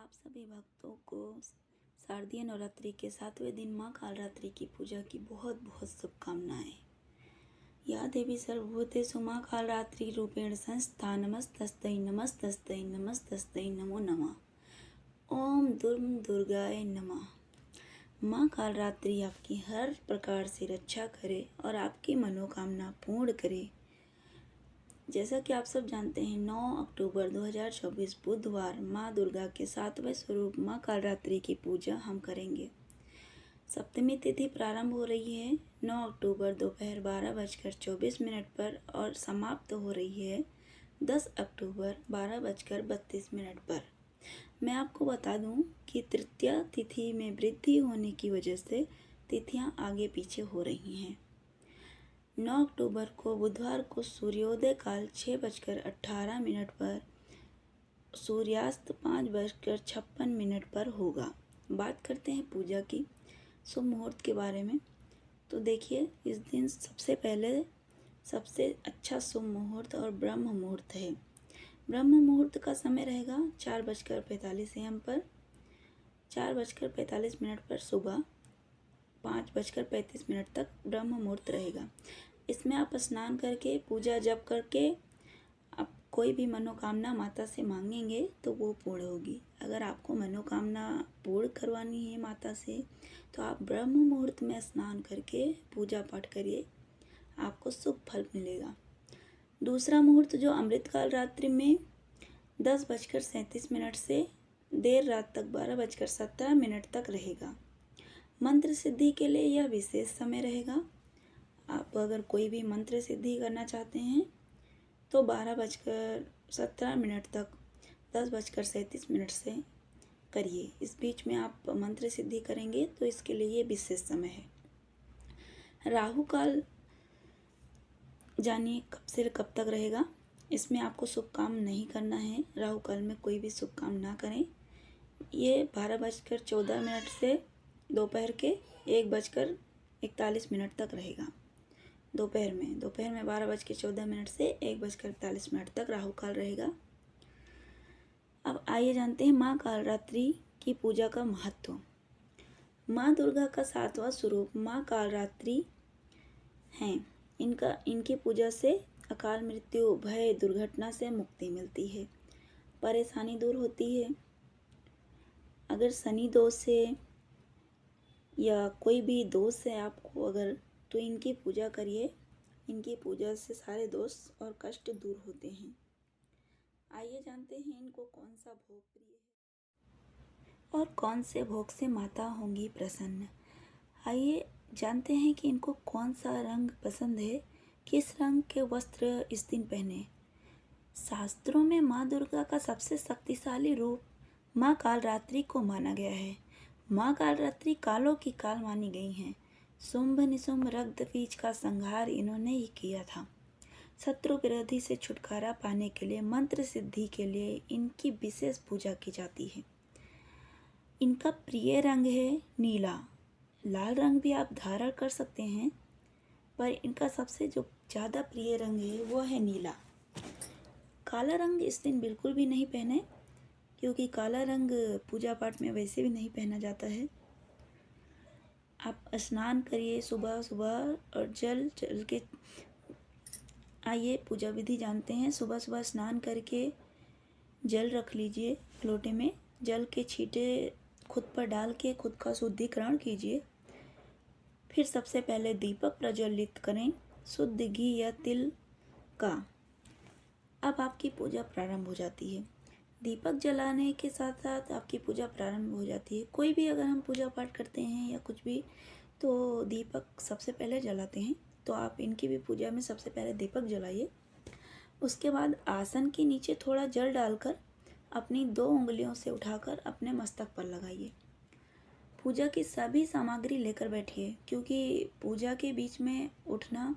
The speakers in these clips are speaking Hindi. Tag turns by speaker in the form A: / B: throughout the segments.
A: आप सभी भक्तों को शारदीय नवरात्रि के 7वें दिन माँ कालरात्रि की पूजा की बहुत बहुत शुभकामनाएं। या देवी सर्वभूतेषु माँ कालरात्रि रूपेण संस्था नमस्तस्यै नमस्तस्यै नमस्तस्यै नमो नमः। ओम दुर्गाय नमः। माँ कालरात्रि आपकी हर प्रकार से रक्षा करे और आपकी मनोकामना पूर्ण करे। जैसा कि आप सब जानते हैं, 9 अक्टूबर 2024 बुधवार माँ दुर्गा के 7वें स्वरूप माँ कालरात्रि की पूजा हम करेंगे। सप्तमी तिथि प्रारंभ हो रही है 9 अक्टूबर दोपहर 12:24 पर और समाप्त हो रही है 10 अक्टूबर 12:32 पर। मैं आपको बता दूं कि तृतीया तिथि में वृद्धि होने की वजह से तिथियां आगे पीछे हो रही हैं। 9 अक्टूबर को बुधवार को सूर्योदय काल 6:18 पर, सूर्यास्त 5:56 पर होगा। बात करते हैं पूजा की शुभ मुहूर्त के बारे में। तो देखिए, इस दिन सबसे अच्छा शुभ मुहूर्त और ब्रह्म मुहूर्त है। ब्रह्म मुहूर्त का समय रहेगा 4:45 AM पर, 4:45 पर सुबह, 5:35 तक ब्रह्म मुहूर्त रहेगा। इसमें आप स्नान करके पूजा जप करके आप कोई भी मनोकामना माता से मांगेंगे तो वो पूर्ण होगी। अगर आपको मनोकामना पूर्ण करवानी है माता से तो आप ब्रह्म मुहूर्त में स्नान करके पूजा पाठ करिए, आपको शुभ फल मिलेगा। दूसरा मुहूर्त जो अमृतकाल रात्रि में 10:37 से देर रात तक 12:17 तक रहेगा। मंत्र सिद्धि के लिए यह विशेष समय रहेगा। आप अगर कोई भी मंत्र सिद्धि करना चाहते हैं तो 12:17 तक 10:37 से करिए। इस बीच में आप मंत्र सिद्धि करेंगे तो इसके लिए ये विशेष समय है। राहु काल जानिए कब से कब तक रहेगा। इसमें आपको शुभ काम नहीं करना है। राहु काल में कोई भी शुभ काम ना करें। ये 12:14 से दोपहर के 1:41 तक रहेगा। दोपहर में 12:14 से 1:41 तक राहु काल रहेगा। अब आइए जानते हैं माँ कालरात्रि की पूजा का महत्व। माँ दुर्गा का 7वां स्वरूप माँ कालरात्रि हैं। इनकी पूजा से अकाल मृत्यु, भय, दुर्घटना से मुक्ति मिलती है, परेशानी दूर होती है। अगर शनि दोष है या कोई भी दोष है आपको अगर, तो इनकी पूजा करिए। इनकी पूजा से सारे दोष और कष्ट दूर होते हैं। आइए जानते हैं इनको कौन सा भोग प्रिय है और कौन से भोग से माता होंगी प्रसन्न। आइए जानते हैं कि इनको कौन सा रंग पसंद है, किस रंग के वस्त्र इस दिन पहने। शास्त्रों में माँ दुर्गा का सबसे शक्तिशाली रूप माँ कालरात्रि को माना गया है। माँ कालरात्रि कालों की काल मानी गई हैं। शुंभ निशुंभ रक्त बीज का संहार इन्होंने ही किया था। शत्रु विरोधी से छुटकारा पाने के लिए, मंत्र सिद्धि के लिए इनकी विशेष पूजा की जाती है। इनका प्रिय रंग है नीला। लाल रंग भी आप धारण कर सकते हैं, पर इनका सबसे जो ज़्यादा प्रिय रंग है वो है नीला। काला रंग इस दिन बिल्कुल भी नहीं पहने, क्योंकि काला रंग पूजा पाठ में वैसे भी नहीं पहना जाता है। आप स्नान करिए सुबह सुबह और जल के आइए पूजा विधि जानते हैं। सुबह सुबह स्नान करके जल रख लीजिए लोटे में। जल के छींटे खुद पर डाल के खुद का शुद्धिकरण कीजिए। फिर सबसे पहले दीपक प्रज्वलित करें, शुद्ध घी या तिल का। अब आपकी पूजा प्रारंभ हो जाती है। दीपक जलाने के साथ साथ आपकी पूजा प्रारंभ हो जाती है। कोई भी अगर हम पूजा पाठ करते हैं या कुछ भी तो दीपक सबसे पहले जलाते हैं। तो आप इनकी भी पूजा में सबसे पहले दीपक जलाइए। उसके बाद आसन के नीचे थोड़ा जल डालकर अपनी 2 उंगलियों से उठाकर अपने मस्तक पर लगाइए। पूजा की सभी सामग्री लेकर बैठिए, क्योंकि पूजा के बीच में उठना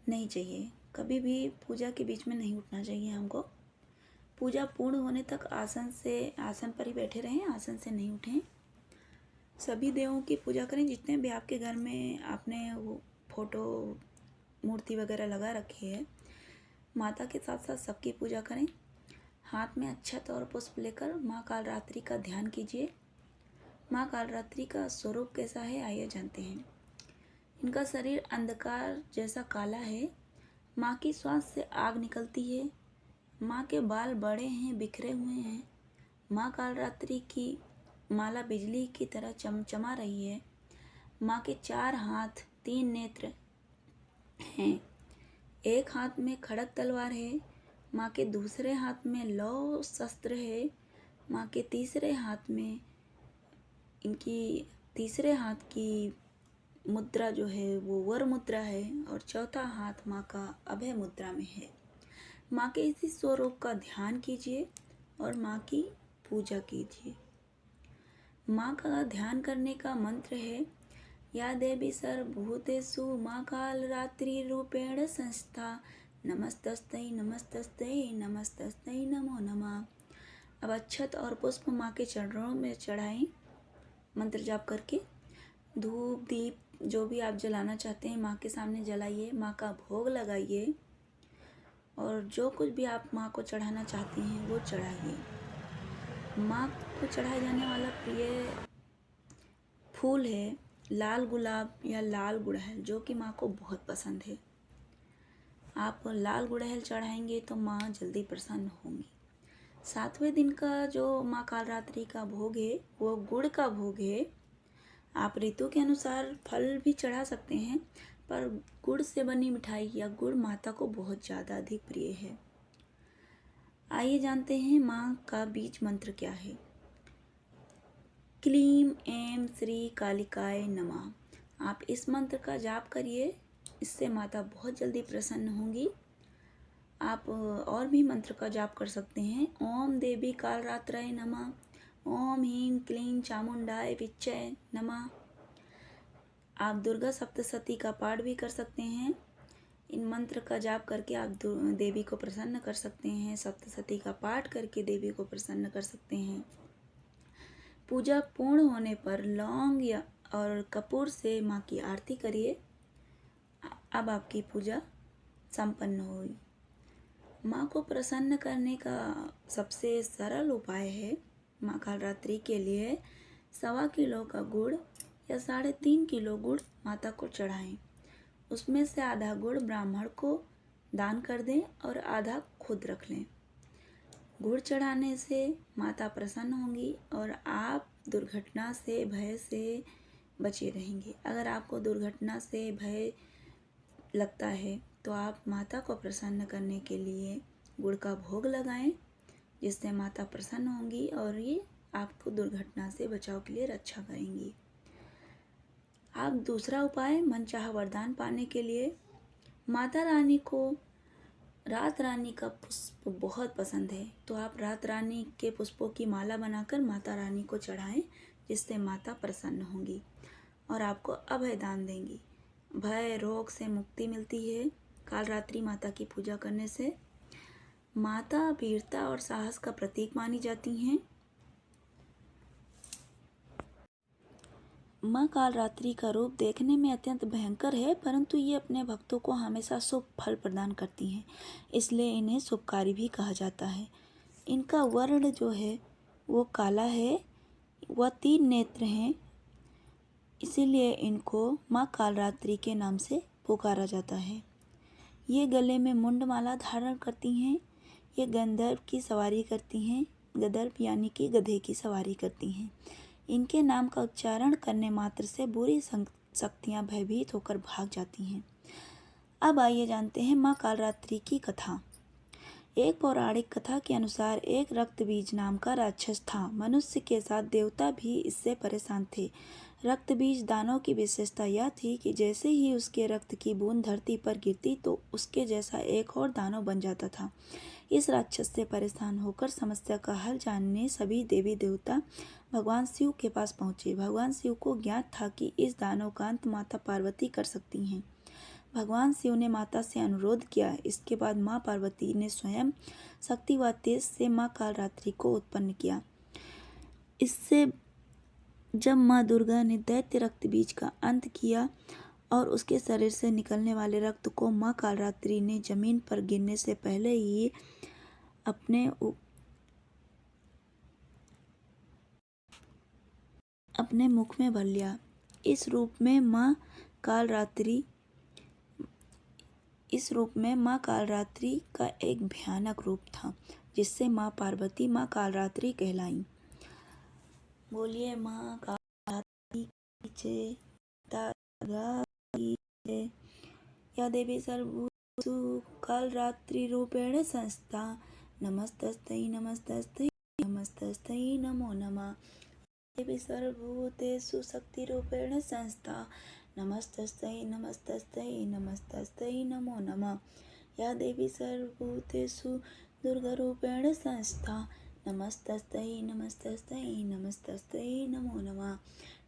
A: नहीं चाहिए। कभी भी पूजा के बीच में नहीं उठना चाहिए हमको। पूजा पूर्ण होने तक आसन पर ही बैठे रहें, आसन से नहीं उठें। सभी देवों की पूजा करें। जितने भी आपके घर में आपने वो फोटो मूर्ति वगैरह लगा रखी है, माता के साथ साथ सबकी पूजा करें। हाथ में अक्षत और पुष्प लेकर माँ कालरात्रि का ध्यान कीजिए। माँ कालरात्रि का स्वरूप कैसा है आइए जानते हैं। इनका शरीर अंधकार जैसा काला है। माँ की श्वास से आग निकलती है। माँ के बाल बड़े हैं, बिखरे हुए हैं। माँ कालरात्रि की माला बिजली की तरह चमचमा रही है। माँ के 4 हाथ, 3 नेत्र हैं। एक हाथ में खड़ग तलवार है। माँ के दूसरे हाथ में लौ शस्त्र है। माँ के तीसरे हाथ में तीसरे हाथ की मुद्रा जो है वो वर मुद्रा है और चौथा हाथ माँ का अभय मुद्रा में है। माँ के इसी स्वरूप का ध्यान कीजिए और माँ की पूजा कीजिए। माँ का ध्यान करने का मंत्र है या देवी सर्वभूतेषु माँ कालरात्रि रूपेण संस्था नमस्तस्यै नमस्तस्यै नमस्तस्यै नमो नमः। अब अक्षत और पुष्प माँ के चरणों में चढ़ाएं मंत्र जाप करके। धूप दीप जो भी आप जलाना चाहते हैं माँ के सामने जलाइए। माँ का भोग लगाइए और जो कुछ भी आप माँ को चढ़ाना चाहते हैं वो चढ़ाइए। माँ को चढ़ाए जाने वाला प्रिय फूल है लाल गुलाब या लाल गुड़हल, जो कि माँ को बहुत पसंद है। आप लाल गुड़हल चढ़ाएंगे तो माँ जल्दी प्रसन्न होंगी। 7वें दिन का जो माँ कालरात्रि का भोग है वो गुड़ का भोग है। आप ऋतु के अनुसार फल भी चढ़ा सकते हैं, पर गुड़ से बनी मिठाई या गुड़ माता को बहुत ज़्यादा अधिक प्रिय है। आइए जानते हैं माँ का बीज मंत्र क्या है। क्लीम ऐं श्री कालिकाय नमः। आप इस मंत्र का जाप करिए, इससे माता बहुत जल्दी प्रसन्न होंगी। आप और भी मंत्र का जाप कर सकते हैं। ओम देवी कालरात्रय नमः, ओम ह्रीं क्लीं चामुंडाय विच्चय नमः। आप दुर्गा सप्तशती का पाठ भी कर सकते हैं। इन मंत्र का जाप करके आप देवी को प्रसन्न कर सकते हैं। सप्तशती का पाठ करके देवी को प्रसन्न कर सकते हैं। पूजा पूर्ण होने पर लौंग या और कपूर से माँ की आरती करिए। अब आपकी पूजा संपन्न हुई। माँ को प्रसन्न करने का सबसे सरल उपाय है माँ कालरात्रि के लिए 1.25 किलो का गुड़ या 3.5 किलो गुड़ माता को चढ़ाएं। उसमें से आधा गुड़ ब्राह्मण को दान कर दें और आधा खुद रख लें। गुड़ चढ़ाने से माता प्रसन्न होंगी और आप दुर्घटना से भय से बचे रहेंगे। अगर आपको दुर्घटना से भय लगता है तो आप माता को प्रसन्न करने के लिए गुड़ का भोग लगाएं, जिससे माता प्रसन्न होंगी और ये आपको दुर्घटना से बचाव के लिए रक्षा करेंगी। आप दूसरा उपाय मनचाहा वरदान पाने के लिए, माता रानी को रात रानी का पुष्प बहुत पसंद है, तो आप रात रानी के पुष्पों की माला बनाकर माता रानी को चढ़ाएं, जिससे माता प्रसन्न होंगी और आपको अभय दान देंगी। भय रोग से मुक्ति मिलती है कालरात्रि माता की पूजा करने से। माता वीरता और साहस का प्रतीक मानी जाती हैं। माँ कालरात्रि का रूप देखने में अत्यंत भयंकर है, परंतु ये अपने भक्तों को हमेशा शुभ फल प्रदान करती हैं, इसलिए इन्हें शुभकारी भी कहा जाता है। इनका वर्ण जो है वो काला है, वह 3 नेत्र हैं, इसीलिए इनको माँ कालरात्रि के नाम से पुकारा जाता है। ये गले में मुंडमाला धारण करती हैं। ये गंधर्व की सवारी करती हैं। गंधर्व यानी कि गधे की सवारी करती हैं। इनके नाम का उच्चारण करने मात्र से बुरी शक्तियाँ भयभीत होकर भाग जाती हैं। अब आइए जानते हैं माँ कालरात्रि की कथा। एक पौराणिक कथा के अनुसार एक रक्तबीज नाम का राक्षस था। मनुष्य के साथ देवता भी इससे परेशान थे। रक्तबीज दानव की विशेषता यह थी कि जैसे ही उसके रक्त की बूंद धरती पर गिरती तो उसके जैसा एक और दानव बन जाता था। इस राक्षस से परेशान होकर समस्या का हल जानने सभी देवी देवता भगवान शिव के पास पहुँचे। भगवान शिव को ज्ञात था कि इस दानव का अंत माता पार्वती कर सकती हैं। भगवान शिव ने माता से अनुरोध किया। इसके बाद माँ पार्वती ने स्वयं शक्ति व तेज से माँ कालरात्रि को उत्पन्न किया। इससे जब माँ दुर्गा ने दैत्य रक्त बीज का अंत किया और उसके शरीर से निकलने वाले रक्त को माँ कालरात्रि ने जमीन पर गिरने से पहले ही अपने अपने मुख में भर लिया। इस रूप में माँ कालरात्रि का एक भयानक रूप था, जिससे माँ पार्वती माँ कालरात्रि कहलाईं। बोलिए माँ कालरात्रि की जय, दादा की जय। या देवी सर्वभूतेषु कालरात्रि रूपेण संस्था, नमस्तस्यै नमस्तस्यै नमस्तस्यै नमो नमः। देवी सर्वभूतेषु शक्तिरूपेण संस्था, नमस्तस्यै नमस्तस्यै नमस्तस्यै नमो नमः। या देवी सर्वभूतेषु दुर्गारूपेण संस्था, नमस्तस्यै नमस्तस्यै नमस्तस्यै नमो नमः।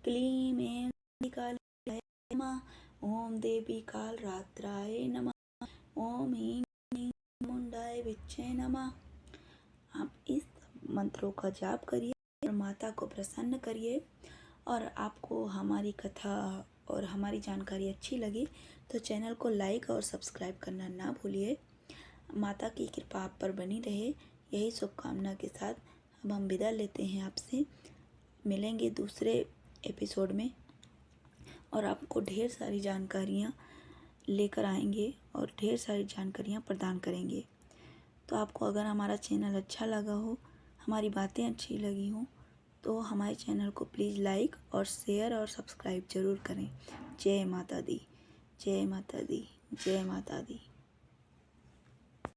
A: क्लीं ऐं कालिकाय नमः। ओम देवी कालरात्राय नमः। ओम ह्रीं क्लीं चामुंडाय विच्चे नमः। आप इस मंत्रों का जाप करिए और माता को प्रसन्न करिए। और आपको हमारी कथा और हमारी जानकारी अच्छी लगी तो चैनल को लाइक और सब्सक्राइब करना ना भूलिए। माता की कृपा आप पर बनी रहे, यही शुभकामना के साथ अब हम विदा लेते हैं आपसे। मिलेंगे दूसरे एपिसोड में और आपको ढेर सारी जानकारियाँ लेकर आएंगे और ढेर सारी जानकारियाँ प्रदान करेंगे। तो आपको अगर हमारा चैनल अच्छा लगा हो, हमारी बातें अच्छी लगी हों, तो हमारे चैनल को प्लीज़ लाइक और शेयर और सब्सक्राइब ज़रूर करें। जय माता दी, जय माता दी, जय माता दी।